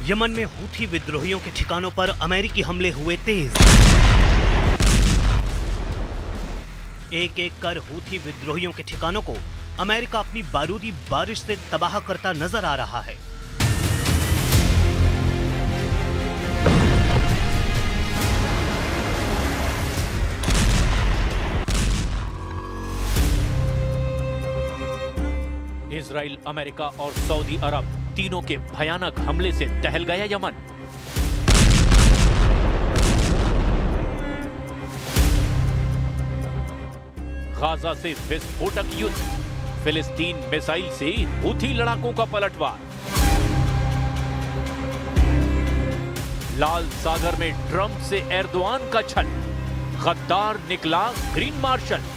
Yemen में Houthi विद्रोहियों के ठिकानों पर अमेरिकी हमले हुए तेज। एक एक कर हूथी विद्रोहियों के ठिकानों को अमेरिका अपनी बारूदी बारिश से तबाह करता नजर आ रहा है। इजराइल, अमेरिका और सऊदी अरब तीनों के भयानक हमले से दहल गया यमन। गाजा से विस्फोटक युद्ध, फिलिस्तीन मिसाइल से हूथी लड़ाकों का पलटवार। लाल सागर में ट्रंप से एर्दोआन का छल, गद्दार निकला ग्रीन मार्शल।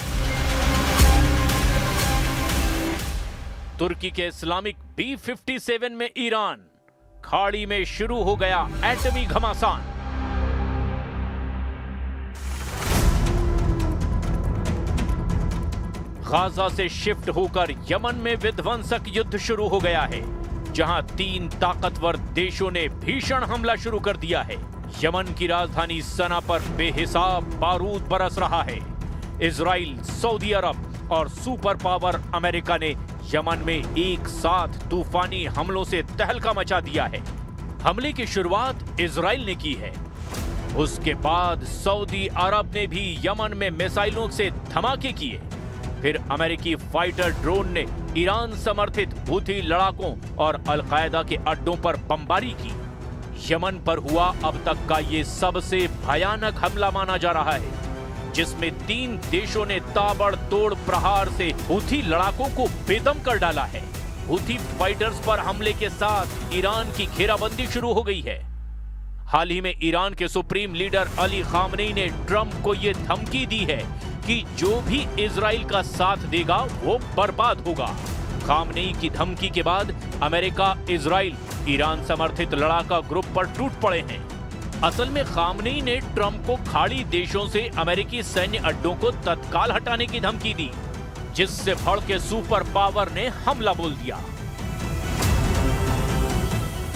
तुर्की के इस्लामिक B-57 में ईरान, खाड़ी में शुरू हो गया एटमी घमासान। गाजा से शिफ्ट होकर यमन में विध्वंसक युद्ध शुरू हो गया है, जहां 3 ताकतवर देशों ने भीषण हमला शुरू कर दिया है। यमन की राजधानी सना पर बेहिसाब बारूद बरस रहा है। इजराइल, सऊदी अरब और सुपर पावर अमेरिका ने यमन में एक साथ तूफानी हमलों से तहलका मचा दिया है। हमले की शुरुआत इजराइल ने की है, उसके बाद सऊदी अरब ने भी यमन में मिसाइलों से धमाके किए। फिर अमेरिकी फाइटर ड्रोन ने ईरान समर्थित हूथी लड़ाकों और अलकायदा के अड्डों पर बमबारी की। यमन पर हुआ अब तक का ये सबसे भयानक हमला माना जा रहा है, जिसमें 3 देशों ने ताबड़तोड़ प्रहार से हूथी लड़ाकों को बेदम कर डाला है। हूथी फाइटर्स पर हमले के साथ ईरान की घेराबंदी शुरू हो गई है। हाल ही में ईरान के सुप्रीम लीडर अली खामनेई ने ट्रंप को यह धमकी दी है कि जो भी इजराइल का साथ देगा वो बर्बाद होगा। खामनेई की धमकी के बाद अमेरिका, इजराइल, ईरान समर्थित लड़ाका ग्रुप पर टूट पड़े हैं। असल में खामनेई ने ट्रंप को खाड़ी देशों से अमेरिकी सैन्य अड्डों को तत्काल हटाने की धमकी दी, जिससे भड़के सुपर पावर ने हमला बोल दिया।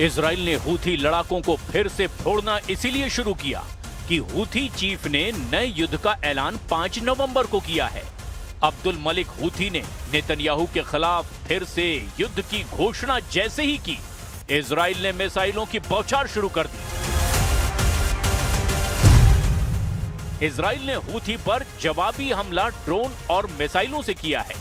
इजराइल ने हूथी लड़ाकों को फिर से फोड़ना इसीलिए शुरू किया कि हूथी चीफ ने नए युद्ध का ऐलान 5 नवंबर को किया है। अब्दुल मलिक हूथी ने नेतन्याहू के खिलाफ फिर से युद्ध की घोषणा जैसे ही की, इजराइल ने मिसाइलों की बौछार शुरू कर दी। इजराइल ने हूथी पर जवाबी हमला ड्रोन और मिसाइलों से किया है।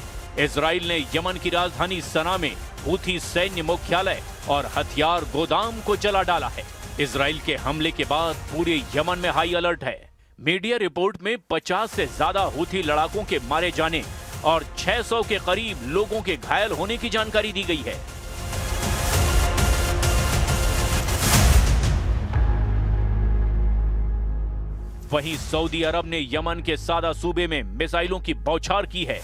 इजराइल ने यमन की राजधानी सना में हूथी सैन्य मुख्यालय और हथियार गोदाम को जला डाला है। इजराइल के हमले के बाद पूरे यमन में हाई अलर्ट है। मीडिया रिपोर्ट में 50 से ज्यादा हूथी लड़ाकों के मारे जाने और 600 के करीब लोगों के घायल होने की जानकारी दी गई है। वहीं सऊदी अरब ने यमन के सादा सूबे में मिसाइलों की बौछार की है।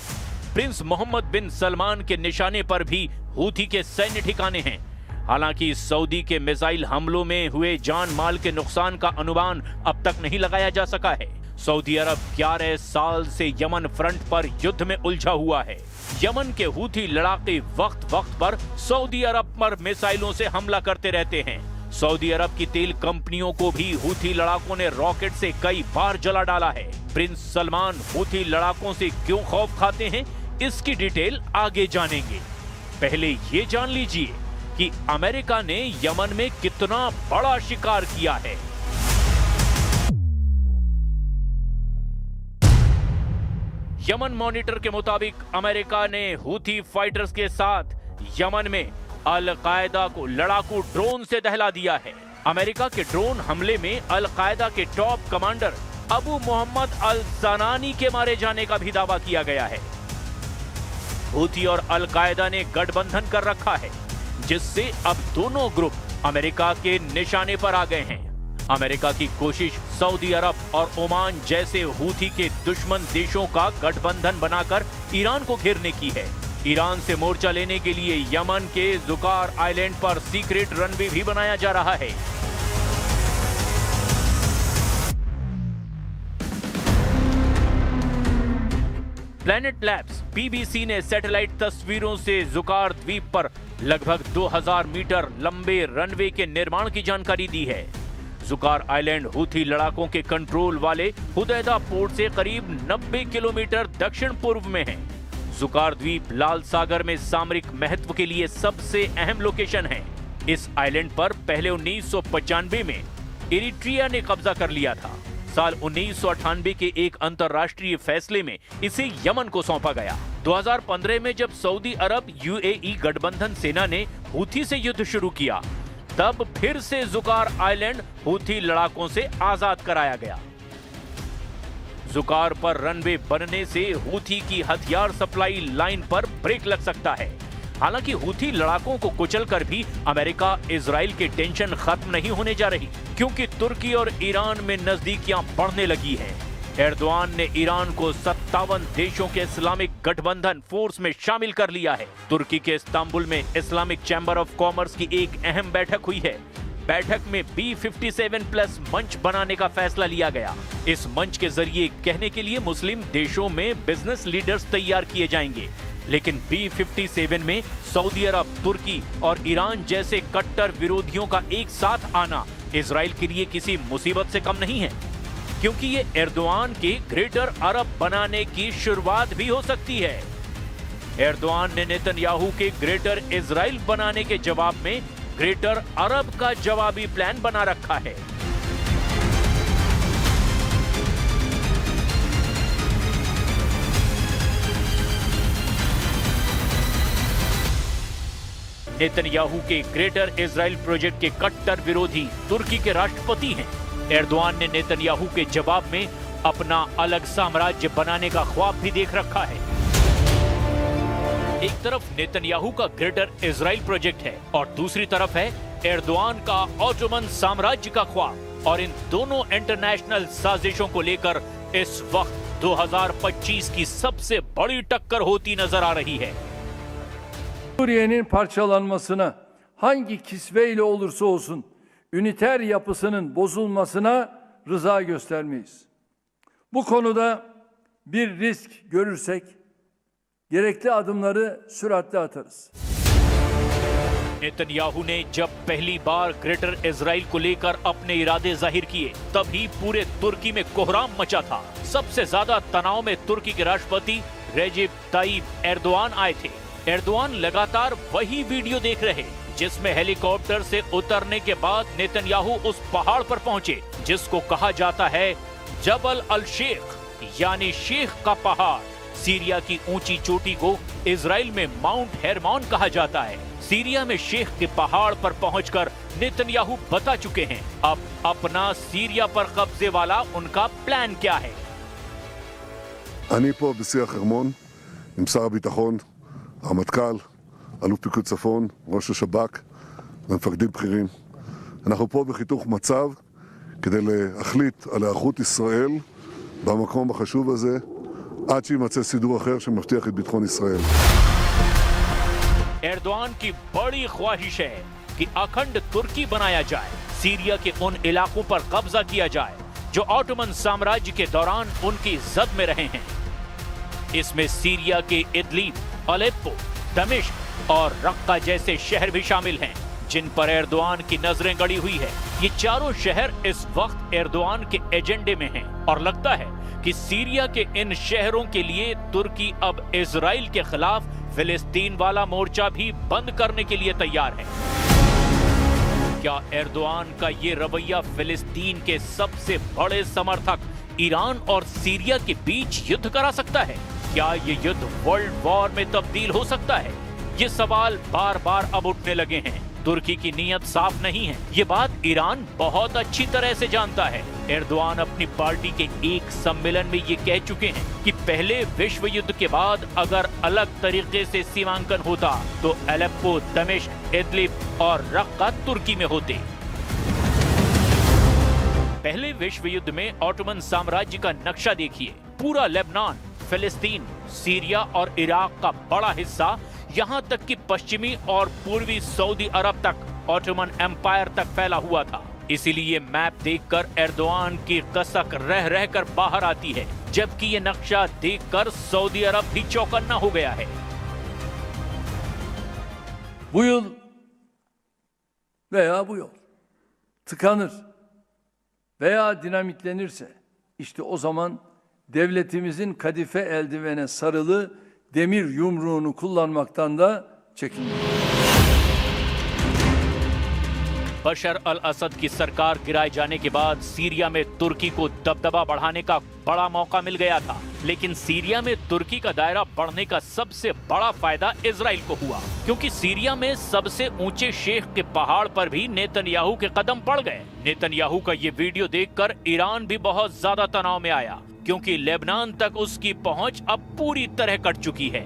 प्रिंस मोहम्मद बिन सलमान के निशाने पर भी हूथी के सैन्य ठिकाने हैं। हालांकि सऊदी के मिसाइल हमलों में हुए जान माल के नुकसान का अनुमान अब तक नहीं लगाया जा सका है। सऊदी अरब 11 साल से यमन फ्रंट पर युद्ध में उलझा हुआ है। यमन के हूथी लड़ाके वक्त वक्त पर सऊदी अरब पर मिसाइलों से हमला करते रहते हैं। सऊदी अरब की तेल कंपनियों को भी हूथी लड़ाकों ने रॉकेट से कई बार जला डाला है। प्रिंस सलमान हूथी लड़ाकों से क्यों खौफ खाते हैं, इसकी डिटेल आगे जानेंगे। पहले ये जान लीजिए कि अमेरिका ने यमन में कितना बड़ा शिकार किया है। यमन मॉनिटर के मुताबिक अमेरिका ने हूथी फाइटर्स के साथ यमन में अल कायदा को लड़ाकू ड्रोन से दहला दिया है। अमेरिका के ड्रोन हमले में अल कायदा के टॉप कमांडर अबू मोहम्मद अल ज़नानी के मारे जाने का भी दावा किया गया है। हूथी और अल कायदा ने गठबंधन कर रखा है, जिससे अब दोनों ग्रुप अमेरिका के निशाने पर आ गए हैं। अमेरिका की कोशिश सऊदी अरब और ओमान जैसे हूथी के दुश्मन देशों का गठबंधन बनाकर ईरान को घेरने की है। ईरान से मोर्चा लेने के लिए यमन के जुकार आइलैंड पर सीक्रेट रनवे भी बनाया जा रहा है। प्लैनेट लैब्स बीबीसी ने सैटेलाइट तस्वीरों से जुकार द्वीप पर लगभग 2000 मीटर लंबे रनवे के निर्माण की जानकारी दी है। जुकार आइलैंड हूथी लड़ाकों के कंट्रोल वाले हुदैदा पोर्ट से करीब 90 किलोमीटर दक्षिण पूर्व में है। जुकार द्वीप लाल सागर में सामरिक महत्व के लिए सबसे अहम लोकेशन है। इस आइलैंड पर पहले 1995 में इरिट्रिया ने कब्जा कर लिया था। साल 1998 के एक अंतर्राष्ट्रीय फैसले में इसे यमन को सौंपा गया। 2015 में जब सऊदी अरब यूएई गठबंधन सेना ने हूथी से युद्ध शुरू किया, तब फिर से जुकार आइलैंड हूथी लड़ाकों से आजाद कराया गया। जुकार पर रनवे बनने से हूथी की हथियार सप्लाई लाइन पर ब्रेक लग सकता है। हालांकि हूथी लड़ाकों को कुचलकर भी अमेरिका इजराइल की टेंशन खत्म नहीं होने जा रही, क्योंकि तुर्की और ईरान में नजदीकियां बढ़ने लगी हैं। एर्दोआन ने ईरान को 57 देशों के इस्लामिक गठबंधन फोर्स में शामिल कर लिया है। तुर्की के इस्तांबुल में इस्लामिक चैम्बर ऑफ कॉमर्स की एक अहम बैठक हुई है। बैठक में B57+ मंच बनाने का फैसला लिया गया। इस मंच के जरिए कहने के लिए मुस्लिम देशों में बिजनेस लीडर्स तैयार किए जाएंगे, लेकिन B57 में सऊदी अरब, तुर्की और ईरान जैसे कट्टर विरोधियों का एक साथ आना इजराइल के लिए किसी मुसीबत से कम नहीं है, क्योंकि ये एर्दोआन के ग्रेटर अरब बनाने की शुरुआत भी हो सकती है। एर्दोआन ने नेतन्याहू के ग्रेटर इजराइल बनाने के जवाब में ग्रेटर अरब का जवाबी प्लान बना रखा है। नेतन्याहू के ग्रेटर इजराइल प्रोजेक्ट के कट्टर विरोधी तुर्की के राष्ट्रपति हैं। एर्दोआन ने नेतन्याहू के जवाब में अपना अलग साम्राज्य बनाने का ख्वाब भी देख रखा है। एक तरफ नेतन्याहू का ग्रेटर इजराइल प्रोजेक्ट है और दूसरी तरफ है एर्दोआन का ऑटोमन साम्राज्य का ख्वाब, और इन दोनों इंटरनेशनल साजिशों को लेकर इस वक्त 2025 की सबसे बड़ी टक्कर होती नजर आ रही है। Suriye'nin parçalanmasına hangi kisveyle olursa olsun üniter yapısının bozulmasına rıza göstermeyiz. Bu konuda bir risk görürsek gerekli adımları süratle atarız. Netanyahu ने जब पहली बार ग्रेटर इजराइल को लेकर अपने इरादे जाहिर किए, तभी पूरे तुर्की में कोहराम मचा था। सबसे ज्यादा तनाव में तुर्की के राष्ट्रपति रेजिप ताइप एर्दोआन आए थे। एर्दोआन लगातार वही वीडियो देख रहे जिसमें हेलीकॉप्टर से उतरने के बाद नेतन्याहू उस पहाड़ पर पहुंचे जिसको कहा जाता है जबल अल शेख, यानी शेख का पहाड़। सीरिया की ऊंची चोटी को इजराइल में माउंट हेरमोन कहा जाता है। सीरिया में शेख के पहाड़ पर पहुंचकर नेतन्याहू बता चुके हैं अब अपना सीरिया पर कब्जे वाला उनका प्लान क्या है। אני פה בשיח חרמון עם שר הביטחון, הרמטכ"ל, אלוף פיקוד צפון, ראש השב"כ ומפקדים בכירים. אנחנו פה בחיתוך מצב כדי להחליט על היערכות ישראל במקום החשוב הזה עד שימצא סידור אחר שמבטיח את ביטחון ישראל. एर्दोआन की बड़ी ख्वाहिश है कि अखंड तुर्की बनाया जाए, सीरिया के उन इलाकों पर कब्जा किया जाए जो ऑटोमन साम्राज्य के दौरान उनकी जद में रहे हैं। इसमें सीरिया के इदलिब, अलेप्पो, दमिश्क और रक्का जैसे शहर भी शामिल हैं, जिन पर एर्दोआन की नजरें गड़ी हुई है। ये चारों शहर इस वक्त एर्दोआन के एजेंडे में हैं और लगता है कि सीरिया के इन शहरों के लिए तुर्की अब इजराइल के खिलाफ फिलिस्तीन वाला मोर्चा भी बंद करने के लिए तैयार है। क्या एर्दोआन का ये रवैया फिलिस्तीन के सबसे बड़े समर्थक ईरान और सीरिया के बीच युद्ध करा सकता है? क्या ये युद्ध वर्ल्ड वॉर में तब्दील हो सकता है, ये सवाल बार बार अब उठने लगे हैं। तुर्की की नीयत साफ नहीं है, ये बात ईरान बहुत अच्छी तरह से जानता है। एर्दोआन अपनी पार्टी के एक सम्मेलन में ये कह चुके हैं कि पहले विश्व युद्ध के बाद अगर अलग तरीके से सीमांकन होता तो अलेप्पो, दमिश्क, इदलिब और रक्का तुर्की में होते। पहले विश्व युद्ध में ऑटोमन साम्राज्य का नक्शा देखिए। पूरा लेबनान, फिलिस्तीन, सीरिया और इराक का बड़ा हिस्सा, यहाँ तक कि पश्चिमी और पूर्वी सऊदी अरब तक ऑटोमन एम्पायर तक फैला हुआ था। इसीलिए मैप देखकर एर्दोआन की कसक रह रहकर बाहर आती है, जबकि ये नक्शा देखकर सऊदी अरब भी चौकन्ना हो गया है। Bu yıl veya bu yol tıkanır veya dinamitlenirse işte o zaman devletimizin kadife eldivene sarılı demir yumruğunu kullanmaktan da çekinmeyin. बशर अल असद की सरकार गिराए जाने के बाद सीरिया में तुर्की को दबदबा बढ़ाने का बड़ा मौका मिल गया था, लेकिन सीरिया में तुर्की का दायरा बढ़ने का सबसे बड़ा फायदा इजराइल को हुआ, क्योंकि सीरिया में सबसे ऊंचे शेख के पहाड़ पर भी नेतन्याहू के कदम पड़ गए। नेतन्याहू का ये वीडियो देखकर ईरान भी बहुत ज्यादा तनाव में आया, क्योंकि लेबनान तक उसकी पहुंच अब पूरी तरह कट चुकी है।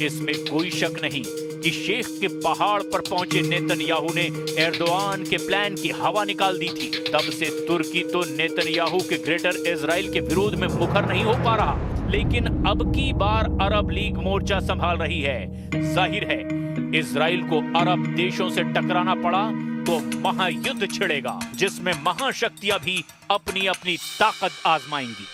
इसमें कोई शक नहीं कि शेख के पहाड़ पर पहुंचे नेतन्याहू ने एर्दोआन के प्लान की हवा निकाल दी थी। तब से तुर्की तो नेतन्याहू के ग्रेटर इजराइल के विरोध में मुखर नहीं हो पा रहा, लेकिन अब की बार अरब लीग मोर्चा संभाल रही है। जाहिर है इजराइल को अरब देशों से टकराना पड़ा तो महायुद्ध छिड़ेगा, जिसमें महाशक्तियां भी अपनी अपनी ताकत आजमाएंगी।